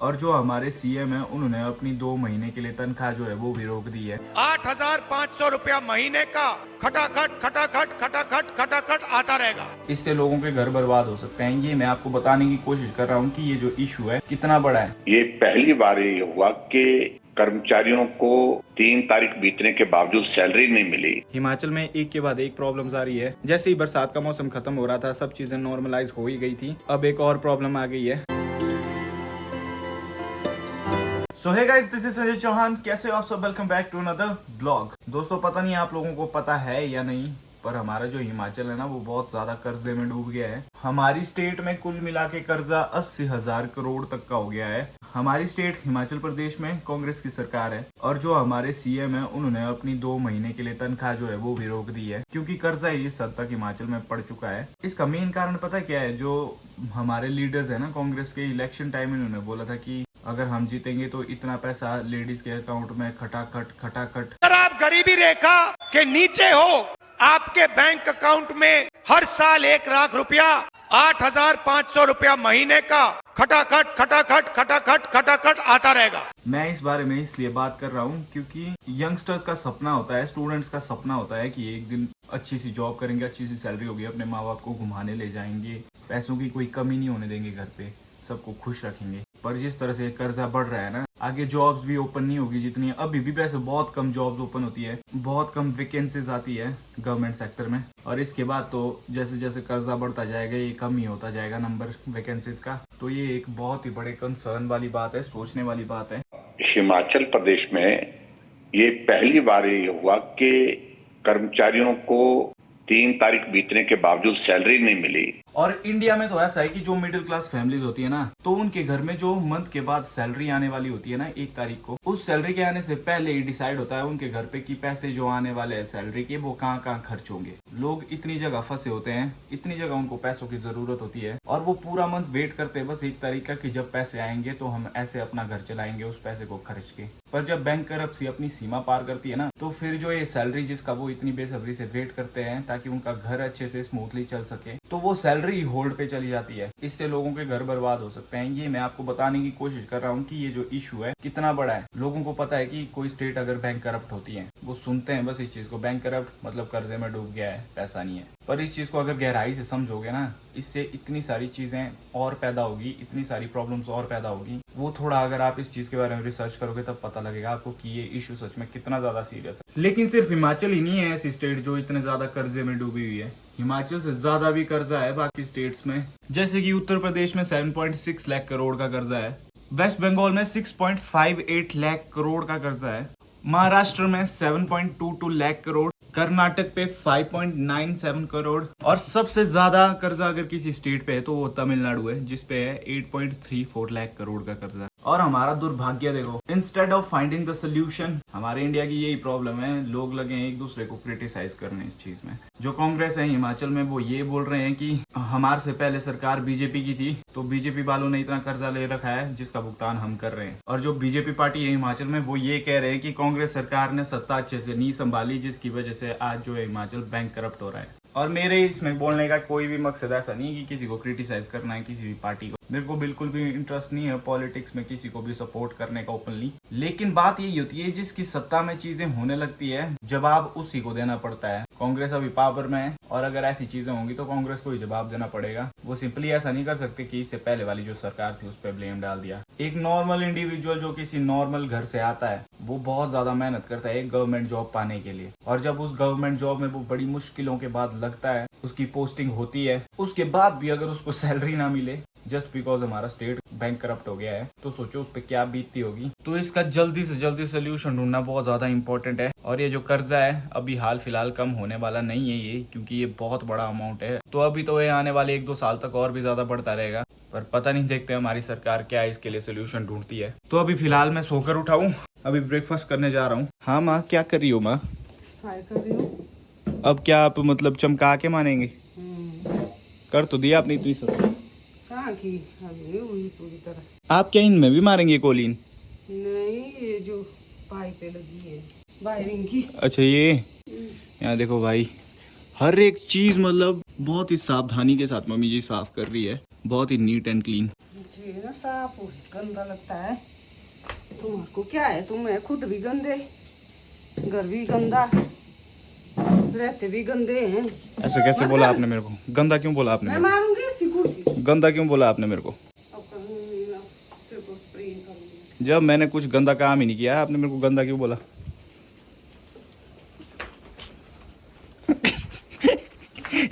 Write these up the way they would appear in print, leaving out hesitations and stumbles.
और जो हमारे सीएम है उन्होंने अपनी 2 महीने के लिए तनख्वाह जो है वो भी रोक दी है। 8,500 रुपया महीने का खटाखट खटाखट खटाखट खटाखट आता रहेगा। इससे लोगों के घर बर्बाद हो सकते हैं। ये मैं आपको बताने की कोशिश कर रहा हूँ कि ये जो इशू है कितना बड़ा है। ये पहली बार ये हुआ कि कर्मचारियों को 3 तारीख बीतने के बावजूद सैलरी नहीं मिली। हिमाचल में एक के बाद एक प्रॉब्लम्स आ रही है। जैसे ही बरसात का मौसम खत्म हो रहा था, सब चीजें नॉर्मलाइज हो ही गई थी, अब एक और प्रॉब्लम आ गई है। So hey guys, this is Sanjay Chauhan. कैसे हो आप सब? Welcome back to another blog. दोस्तों, पता नहीं आप लोगों को पता है या नहीं, पर हमारा जो हिमाचल है ना, वो बहुत ज्यादा कर्जे में डूब गया है। हमारी स्टेट में कुल मिला के कर्जा 80,000 करोड़ तक का हो गया है। हमारी स्टेट हिमाचल प्रदेश में कांग्रेस की सरकार है और जो हमारे सीएम है उन्होंने अपनी 2 महीने के लिए तनख्वाह जो है वो भी रोक दी है, क्योंकि कर्जा इस हद तक हिमाचल में पड़ चुका है। इसका मेन कारण पता क्या है? जो हमारे लीडर्स है ना कांग्रेस के, इलेक्शन टाइम इन्होंने बोला था कि अगर हम जीतेंगे तो इतना पैसा लेडीज के अकाउंट में खटाखट खटाखट। अगर आप गरीबी रेखा के नीचे हो, आपके बैंक अकाउंट में हर साल 1 लाख रुपया, 8,500 रुपया महीने का खटाखट खटाखट खटाखट खटाखट आता रहेगा। मैं इस बारे में इसलिए बात कर रहा हूँ क्योंकि यंगस्टर्स का सपना होता है, स्टूडेंट्स का सपना होता है कि एक दिन अच्छी सी जॉब करेंगे, अच्छी सी सैलरी होगी, अपने माँ बाप को घुमाने ले जाएंगे, पैसों की कोई कमी नहीं होने देंगे घर पे, सबको खुश रखेंगे। पर जिस तरह से कर्जा बढ़ रहा है ना, आगे जॉब्स भी ओपन नहीं होगी जितनी अभी भी। वैसे बहुत कम जॉब्स ओपन होती है, बहुत कम वैकेंसीज आती है गवर्नमेंट सेक्टर में, और इसके बाद तो जैसे जैसे कर्जा बढ़ता जाएगा ये कम ही होता जाएगा नंबर वैकेंसीज का। तो ये एक बहुत ही बड़े कंसर्न वाली बात है, सोचने वाली बात है। हिमाचल प्रदेश में ये पहली बार ये हुआ कि कर्मचारियों को 3 तारीख बीतने के बावजूद सैलरी नहीं मिली। और इंडिया में तो ऐसा है कि जो मिडिल क्लास फैमिलीज होती है ना, तो उनके घर में जो मंथ के बाद सैलरी आने वाली होती है ना 1 तारीख को, उस सैलरी के आने से पहले ही डिसाइड होता है उनके घर पे कि पैसे जो आने वाले हैं सैलरी के, वो कहाँ कहाँ खर्च होंगे। लोग इतनी जगह फंसे होते हैं, इतनी जगह उनको पैसों की जरूरत होती है, और वो पूरा मंथ वेट करते हैं बस 1 तारीख का कि जब पैसे आएंगे तो हम ऐसे अपना घर चलाएंगे उस पैसे को खर्च के। पर जब बैंक करप्सी अपनी सीमा पार करती है ना, तो फिर जो ये सैलरी जिसका वो इतनी बेसब्री से वेट करते हैं ताकि उनका घर अच्छे से स्मूथली चल सके, तो वो सैलरी होल्ड पे चली जाती है। इससे लोगों के घर बर्बाद हो सकते हैं। ये मैं आपको बताने की कोशिश कर रहा हूँ कि ये जो इशू है कितना बड़ा है। लोगों को पता है कि कोई स्टेट अगर बैंक करप्ट होती है, वो सुनते हैं बस इस चीज को, बैंक करप्ट मतलब कर्जे में डूब गया है, पैसा नहीं है। पर इस चीज को अगर गहराई से समझोगे ना, इससे इतनी सारी चीजें और पैदा होगी, इतनी सारी प्रॉब्लम्स और पैदा होगी। वो थोड़ा अगर आप इस चीज के बारे में रिसर्च करोगे तब पता लगेगा आपको कि ये इशू सच में कितना ज्यादा सीरियस है। लेकिन सिर्फ हिमाचल ही नहीं है ऐसी स्टेट जो इतने ज्यादा कर्जे में डूबी हुई है। हिमाचल से ज्यादा भी कर्जा है बाकी स्टेट्स में, जैसे कि उत्तर प्रदेश में 7.6 लाख करोड़ का कर्जा है, वेस्ट बंगाल में 6.58 लाख करोड़ का कर्जा है, महाराष्ट्र में 7.22 लाख करोड़, कर्नाटक पे 5.97 करोड़, और सबसे ज्यादा कर्जा अगर किसी स्टेट पे है तो वो तमिलनाडु है, जिसपे है 8.34 लाख करोड़ का कर्जा। और हमारा दुर्भाग्य देखो, instead of finding the solution, हमारे इंडिया की यही प्रॉब्लम है, लोग लगे हैं एक दूसरे को क्रिटिसाइज करने इस चीज में। जो कांग्रेस है हिमाचल में वो ये बोल रहे हैं कि हमारे से पहले सरकार बीजेपी की थी, तो बीजेपी वालों ने इतना कर्जा ले रखा है जिसका भुगतान हम कर रहे हैं। और जो बीजेपी पार्टी है हिमाचल में, वो ये कह रहे हैं कि कांग्रेस सरकार ने सत्ता अच्छे से नहीं संभाली, जिसकी वजह से आज जो है हिमाचल बैंक करप्ट हो रहा है। और मेरे इसमें बोलने का कोई भी मकसद ऐसा नहीं है कि किसी को क्रिटिसाइज करना है, किसी भी पार्टी को। मेरे को बिल्कुल भी इंटरेस्ट नहीं है पॉलिटिक्स में किसी को भी सपोर्ट करने का ओपनली। लेकिन बात यही होती है, जिसकी सत्ता में चीजें होने लगती है जवाब उसी को देना पड़ता है। कांग्रेस अभी पावर में है और अगर ऐसी चीजें होंगी तो कांग्रेस को ही जवाब देना पड़ेगा। वो सिंपली ऐसा नहीं कर सकते कि इससे पहले वाली जो सरकार थी उस पर ब्लेम डाल दिया। एक नॉर्मल इंडिविजुअल जो किसी नॉर्मल घर से आता है, वो बहुत ज्यादा मेहनत करता है एक गवर्नमेंट जॉब पाने के लिए, और जब उस गवर्नमेंट जॉब में वो बड़ी मुश्किलों के बाद लगता है, उसकी पोस्टिंग होती है, उसके बाद भी अगर उसको सैलरी ना मिले जस्ट बिकॉज हमारा स्टेट बैंक करप्ट हो गया है, तो सोचो उस पर क्या बीतती होगी। तो इसका जल्दी से जल्दी सोल्यूशन ढूंढना बहुत ज्यादा इंपॉर्टेंट है। और ये जो कर्जा है अभी हाल फिलहाल कम होने वाला नहीं है ये, क्योंकि ये बहुत बड़ा अमाउंट है। तो अभी तो ये आने वाले 1-2 साल तक और भी ज्यादा बढ़ता रहेगा, पर पता नहीं, देखते हैं हमारी सरकार क्या इसके लिए सोल्यूशन ढूंढती है। तो अभी फिलहाल मैं सोकर उठा हूँ, अभी ब्रेकफास्ट करने जा रहा हूँ। हाँ माँ, क्या कर रही हो माँ? कर रही हूँ। अब क्या आप मतलब चमका के मानेंगे? कर तो दिया आपने इतनी सब, कहाँ की अभी हुई पूरी तरह। आप क्या इनमें भी मारेंगे कोलिन? नहीं, ये जो पाइपें लगी है वायरिंग की। अच्छा, ये यहाँ देखो भाई, हर एक चीज मतलब बहुत ही सावधानी के साथ मम्मी जी साफ कर रही है, बहुत ही नीट एंड क्लीन। चाहिए ना साफ हो, गंदा लगता है। तुमको क्या है, तुम है खुद भी गंदे, घर भी गंदा, रहते भी गंदे हैं। ऐसे कैसे बोला आपने मेरे को? गंदा क्यों बोला आपने मैं मेरे मारूंगी इसी कुर्सी। को? गंदा क्यों बोला आपने मेरे को? अब करूंगी ना, तेरे को स्प्रे करूंगी। जब मैंने कुछ गंदा काम ही नहीं किया है, आपने मेरे को गंदा क्यों बोला?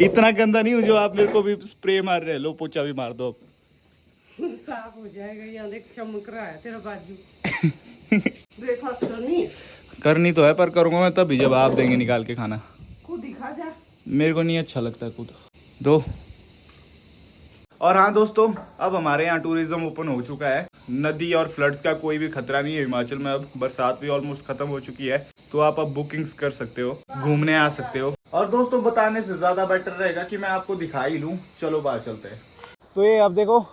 इतना गंदा नहीं हूँ जो आप मेरे को भी स्प्रे मार रहे हैं। लो पोछा भी मार दो अब। साफ हो जाएगा। यहाँ देख चमक रहा है तेरा बाजू। ब्रेकफास्ट करनी है? करनी तो है, पर करूँगा मैं तभी जब आप देंगे निकाल के खाना। खुद ही खा जा। मेरे को नहीं अच्छा लगता खुद दो। और हाँ दोस्तों, अब हमारे यहाँ टूरिज्म ओपन हो चुका है। नदी और फ्लड्स का कोई भी खतरा नहीं है हिमाचल में। अब बरसात भी ऑलमोस्ट खत्म हो चुकी है, तो आप अब बुकिंग्स कर सकते हो, घूमने आ सकते हो। और दोस्तों, बताने से ज्यादा बेटर रहेगा कि मैं आपको दिखा ही लूँ। चलो बाहर चलते हैं। तो ये अब देखो,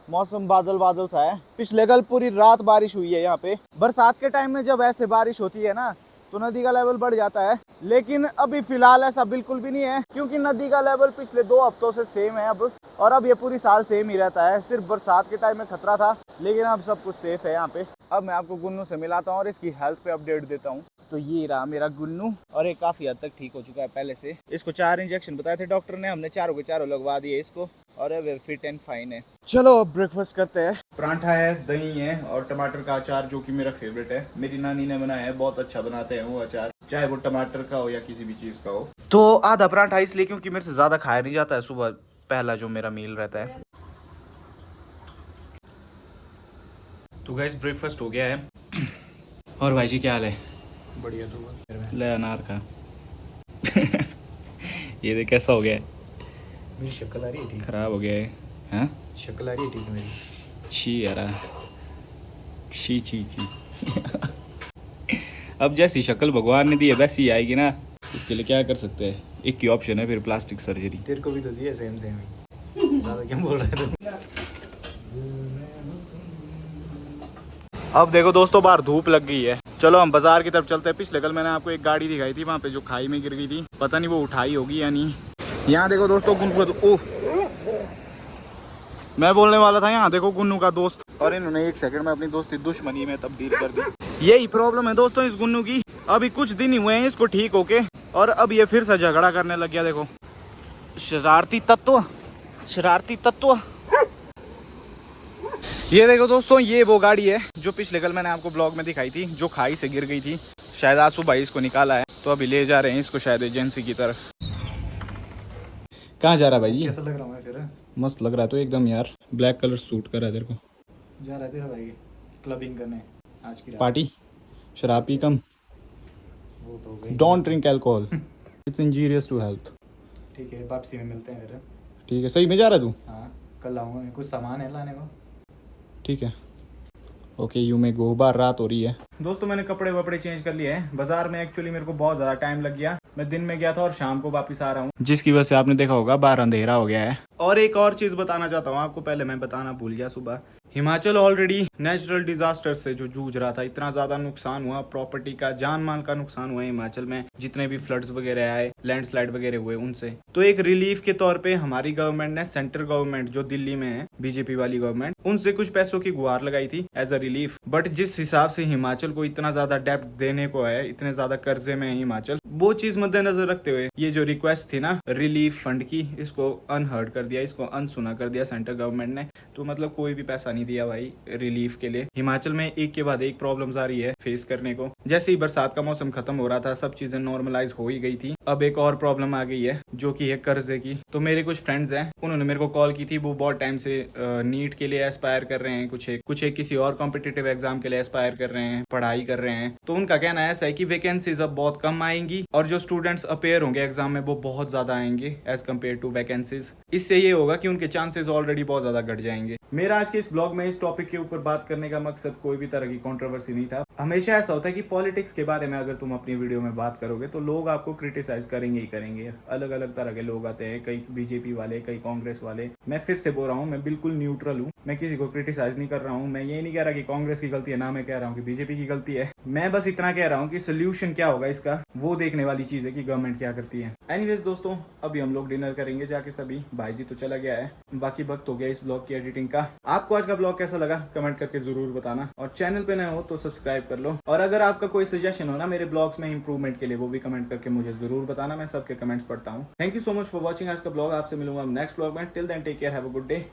मौसम बादल बादल सा है। पिछले कल पूरी रात बारिश हुई है यहाँ पे। बरसात के टाइम में जब ऐसे बारिश होती है ना, तो नदी का लेवल बढ़ जाता है। लेकिन अभी फिलहाल ऐसा बिल्कुल भी नहीं है, क्योंकि नदी का लेवल पिछले 2 हफ्तों से सेम है अब। और अब ये पूरी साल सेम ही रहता है। सिर्फ बरसात के टाइम में खतरा था, लेकिन अब सब कुछ सेफ है यहाँ पे। अब मैं आपको गुन्नू से मिलाता हूँ और इसकी हेल्थ पे अपडेट देता हूँ। तो ये रहा मेरा गुन्नू, और ये काफी हद तक ठीक हो चुका है पहले से। इसको 4 इंजेक्शन बताए थे डॉक्टर ने, हमने चारों के चारों लगवा दिए इसको, और अब फिट एंड फाइन है। चलो अब ब्रेकफास्ट करते हैं। परांठा है, दही है और टमाटर का अचार, जो कि मेरा फेवरेट है। मेरी नानी ने बनाया है, बहुत अच्छा बनाते हैं वो अचार, चाहे वो टमाटर का हो या किसी भी चीज का हो। तो आधा परांठा इसलिए क्योंकि मेरे से ज्यादा खाया नहीं जाता है सुबह, पहला जो मेरा मील रहता है। तो गाइस, ब्रेकफास्ट हो गया है। और भाई जी क्या हाल है? बढ़िया। तो ले अनार का। ये देख कैसा हो गया है, मेरी शक्ल आ रही है ठीक? खराब हो गया है। हाँ, शक्ल आ रही है ठीक मेरी? छी यार, छी छी छी। अब जैसी शक्ल भगवान ने दी है वैसी आएगी ना, इसके लिए क्या कर सकते हैं? एक ही ऑप्शन है फिर, प्लास्टिक सर्जरी। तेरे को भी तो दिया सेम सेम ही। ज़्यादा क्या बोल रहे थे? अब देखो दोस्तों, बाहर धूप लग गई है। चलो हम बाजार की तरफ चलते हैं। पिछले कल मैंने आपको एक गाड़ी दिखाई थी वहाँ पे, जो खाई में गिर गई थी। पता नहीं वो उठाई होगी या नहीं। यहाँ देखो दोस्तों, गुन्नू का ओह, मैं बोलने वाला था, यहाँ देखो गुन्नू का दोस्त, और इन्होंने 1 सेकंड में अपनी दोस्ती दुश्मनी में तब्दील कर दी। यही प्रॉब्लम है दोस्तों इस गुन्नू की। अभी कुछ दिन ही हुए हैं इसको ठीक होके, और अब ये फिर से झगड़ा करने लग गया। देखो, शरारती तत्व, शरारती तत्व। ये देखो दोस्तों, ये वो गाड़ी है जो पिछले कल मैंने आपको ब्लॉग में दिखाई थी, जो खाई से गिर गई थी। शायद आज सुबह इसको निकाला है, तो अभी ले जा रहे हैं इसको शायद एजेंसी की तरफ। कहाँ जा रहा है भाई? कैसा लग रहा हूँ मैं फिर? मस्त लग रहा है तो एकदम यार। ब्लैक कलर सूट कर रहा है तेरे को। जा रहा है तेरा भाई क्लबिंग करने आज की रात। पार्टी? शराब पी कम। वो तो हो गई। Don't drink alcohol, it's injurious to health. ठीक है, वापसी में मिलते हैं फिर। ठीक है, सही में जा रहा है तू? हाँ, कल आऊँगा मैं, कुछ सामान है लाने को। ठीक है, ओके, यू में गो। बाहर रात हो रही है। दोस्तों, मैंने कपड़े वपड़े चेंज कर लिए हैं। बाजार में एक्चुअली मेरे को बहुत ज़्यादा टाइम लग गया। मैं दिन में गया था और शाम को वापस आ रहा हूँ, जिसकी वजह से आपने देखा होगा बाहर अंधेरा हो गया है। और एक और चीज़ बताना चाहता हूँ आपको, पहले मैं बताना भूल गया सुबह। हिमाचल ऑलरेडी नेचुरल डिजास्टर से जो जूझ रहा था, इतना ज्यादा नुकसान हुआ, प्रॉपर्टी का, जान माल का नुकसान हुआ हिमाचल में, जितने भी फ्लड्स वगैरह आए, लैंडस्लाइड वगैरह हुए उनसे। तो एक रिलीफ के तौर पे हमारी गवर्नमेंट ने, सेंट्रल गवर्नमेंट जो दिल्ली में है, बीजेपी वाली गवर्नमेंट, उनसे कुछ पैसों की गुहार लगाई थी एज अ रिलीफ। बट जिस हिसाब से हिमाचल को इतना ज्यादा डेप्ट देने को है, इतने ज्यादा कर्जे में है हिमाचल, वो चीज मद्देनजर रखते हुए ये जो रिक्वेस्ट थी ना रिलीफ फंड की, इसको अनहर्ड कर दिया, इसको अनसुना कर दिया सेंट्रल गवर्नमेंट ने। तो मतलब कोई भी पैसा नहीं दिया भाई रिलीफ के लिए। हिमाचल में एक के बाद एक प्रॉब्लम्स आ रही है फेस करने को। जैसे ही बरसात का मौसम खत्म हो रहा था, सब चीजें नॉर्मलाइज हो ही गई थी। अब एक और प्रॉब्लम आ गई है, जो कि है कर्जे की। तो मेरे कुछ फ्रेंड्स हैं, उन्होंने मेरे को कॉल की थी। वो बहुत टाइम से नीट के लिए एस्पायर कर रहे हैं, कुछ एक किसी और कॉम्पिटिटिव एग्जाम के लिए एस्पायर कर रहे हैं, पढ़ाई कर रहे हैं। तो उनका कहना ऐसा है कि वैकेंसीज अब बहुत कम आएंगी, और जो स्टूडेंट्स अपेयर होंगे एग्जाम में वो बहुत ज्यादा आएंगे एज कम्पेयर टू वैकेंसीज। इससे ये होगा कि उनके चांसेस ऑलरेडी बहुत ज्यादा घट जाएंगे। मेरा आज के इस ब्लॉग में इस टॉपिक के ऊपर बात करने का मकसद कोई भी तरह की कंट्रोवर्सी नहीं था। हमेशा ऐसा होता है कि पॉलिटिक्स के बारे में अगर तुम अपनी वीडियो में बात करोगे तो लोग आपको क्रिटिसाइज करेंगे ही करेंगे। अलग अलग तरह के लोग आते हैं, कई बीजेपी वाले, कई कांग्रेस वाले। मैं फिर से बोल रहा हूँ, मैं बिल्कुल न्यूट्रल हूँ। मैं किसी को क्रिटिसाइज नहीं कर रहा हूँ। मैं ये नहीं कह रहा कि कांग्रेस की गलती है, ना मैं कह रहा हूँ कि बीजेपी की गलती है। मैं बस इतना कह रहा हूँ कि सोल्यूशन क्या होगा इसका, वो देखने देखने वाली चीज है कि गवर्नमेंट क्या करती है। एनीवेज दोस्तों, अभी हम लोग डिनर करेंगे जाके सभी। भाई जी तो चला गया है, बाकी वक्त हो गया इस ब्लॉग की एडिटिंग का। आपको आज का ब्लॉग कैसा लगा कमेंट करके जरूर बताना, और चैनल पे नए हो तो सब्सक्राइब कर लो। और अगर आपका कोई सजेशन हो ना मेरे ब्लॉग्स में इंप्रूवमेंट के लिए, वो भी कमेंट करके मुझे जरूर बताना, मैं सबके कमेंट्स पढ़ता हूँ। Thank you so much for watching आज का ब्लॉग। आपसे मिलूंगा नेक्स्ट ब्लॉग में। Till then take care, have a good day.